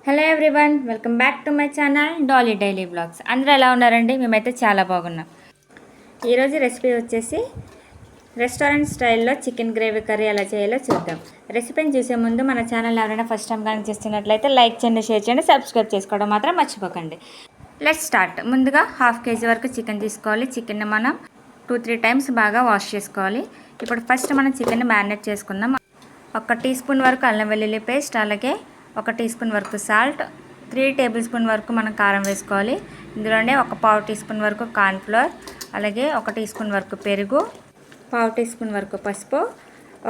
Hello everyone, welcome back to my channel Dolly Daily Blogs. అందరూ ఎలా ఉన్నారండి? మేమైతే చాలా బాగున్నాం. ఈరోజు రెసిపీ వచ్చేసి రెస్టారెంట్ స్టైల్లో చికెన్ గ్రేవీ కర్రీ ఎలా చేయాలో చూద్దాం. రెసిపీని చూసే ముందు మన ఛానల్ ఎవరైనా ఫస్ట్ టైం కానీ చేస్తున్నట్లయితే లైక్ చేయండి, షేర్ చేయండి, సబ్స్క్రైబ్ చేసుకోవడం మాత్రం మర్చిపోకండి. Let's start. ముందుగా 1/2 kg వరకు చికెన్ తీసుకోవాలి. చికెన్ని మనం 2-3 టైమ్స్ బాగా వాష్ చేసుకోవాలి. ఇప్పుడు ఫస్ట్ మనం చికెన్ని మ్యారినేట్ చేసుకుందాం. 1 టీ స్పూన్ వరకు అల్లం వెల్లుల్లి పేస్ట్, అలాగే 1 టీ స్పూన్ వరకు సాల్ట్, 3 టేబుల్ స్పూన్ వరకు మనం కారం వేసుకోవాలి. ఇందులోనే 1/4 టీ స్పూన్ వరకు కార్న్ఫ్లోర్, అలాగే 1 టీ స్పూన్ వరకు పెరుగు, 1/2 టీ స్పూన్ వరకు పసుపు,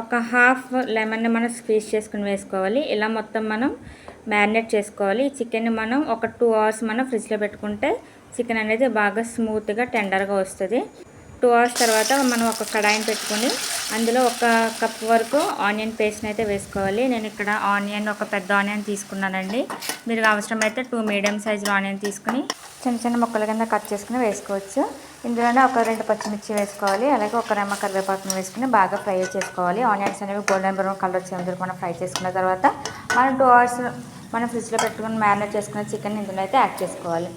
ఒక హాఫ్ లెమన్ని మనం స్క్వీజ్ చేసుకుని వేసుకోవాలి. ఇలా మొత్తం మనం మ్యారినేట్ చేసుకోవాలి. ఈ చికెన్ని మనం ఒక 2 అవర్స్ మనం ఫ్రిడ్జ్లో పెట్టుకుంటే చికెన్ అనేది బాగా స్మూత్గా టెండర్గా వస్తుంది. 2 అవర్స్ తర్వాత మనం ఒక కడాయిని పెట్టుకొని అందులో 1 కప్ వరకు ఆనియన్ పేస్ట్ని అయితే వేసుకోవాలి. నేను ఇక్కడ ఒక పెద్ద ఆనియన్ తీసుకున్నానండి. మీరు అవసరమైతే 2 మీడియం సైజులో ఆనియన్ తీసుకుని చిన్న చిన్న ముక్కల కింద కట్ చేసుకుని వేసుకోవచ్చు. ఇందులోనే ఒక 2 పచ్చిమిర్చి వేసుకోవాలి. అలాగే 1 రెమ్మ కరివేపాకును వేసుకుని బాగా ఫ్రై చేసుకోవాలి. ఆనియన్స్ అనేవి గోల్డెన్ బ్రౌన్ కలర్ వచ్చేందుకు మనం ఫ్రై చేసుకున్న తర్వాత మనం 2 అవర్స్ మనం ఫ్రిడ్జ్లో పెట్టుకుని మ్యారినేట్ చేసుకున్న చికెన్ ఇందులో అయితే యాడ్ చేసుకోవాలి.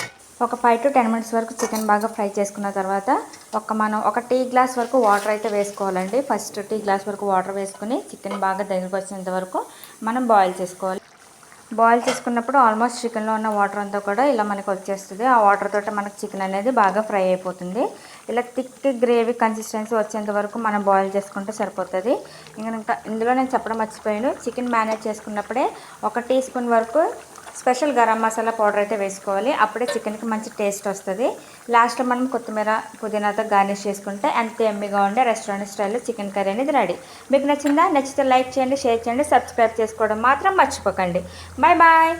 ఒక 5 to 10 మినిట్స్ వరకు చికెన్ బాగా ఫ్రై చేసుకున్న తర్వాత మనం ఒక టీ గ్లాస్ వరకు వాటర్ అయితే వేసుకోవాలండి. ఫస్ట్ టీ గ్లాస్ వరకు వాటర్ వేసుకుని చికెన్ బాగా దగ్గరకు వచ్చేంత వరకు మనం బాయిల్ చేసుకోవాలి. బాయిల్ చేసుకున్నప్పుడు ఆల్మోస్ట్ చికెన్లో ఉన్న వాటర్ అంతా కూడా ఇలా మనకు వచ్చేస్తుంది. ఆ వాటర్ తోటి మనకు చికెన్ అనేది బాగా ఫ్రై అయిపోతుంది. ఇలా థిక్ గ్రేవీ కన్సిస్టెన్సీ వచ్చేంత వరకు మనం బాయిల్ చేసుకుంటే సరిపోతుంది. ఇంకా ఇందులో నేను చెప్పడం మర్చిపోయాను, చికెన్ మ్యారినేట్ చేసుకున్నప్పుడే 1 టీ స్పూన్ వరకు స్పెషల్ గరం మసాలా పౌడర్ అయితే వేసుకోవాలి. అప్పుడే చికెన్కి మంచి టేస్ట్ వస్తుంది. లాస్ట్లో మనం కొత్తిమీర పుదీనాతో గార్నిష్ చేసుకుంటే ఎంత ఎమ్మిగా ఉండే రెస్టారెంట్ స్టైల్లో చికెన్ కర్రీ అనేది రెడీ. మీకు నచ్చిందా? నచ్చితే లైక్ చేయండి, షేర్ చేయండి, సబ్స్క్రైబ్ చేసుకోవడం మాత్రం మర్చిపోకండి. Bye bye.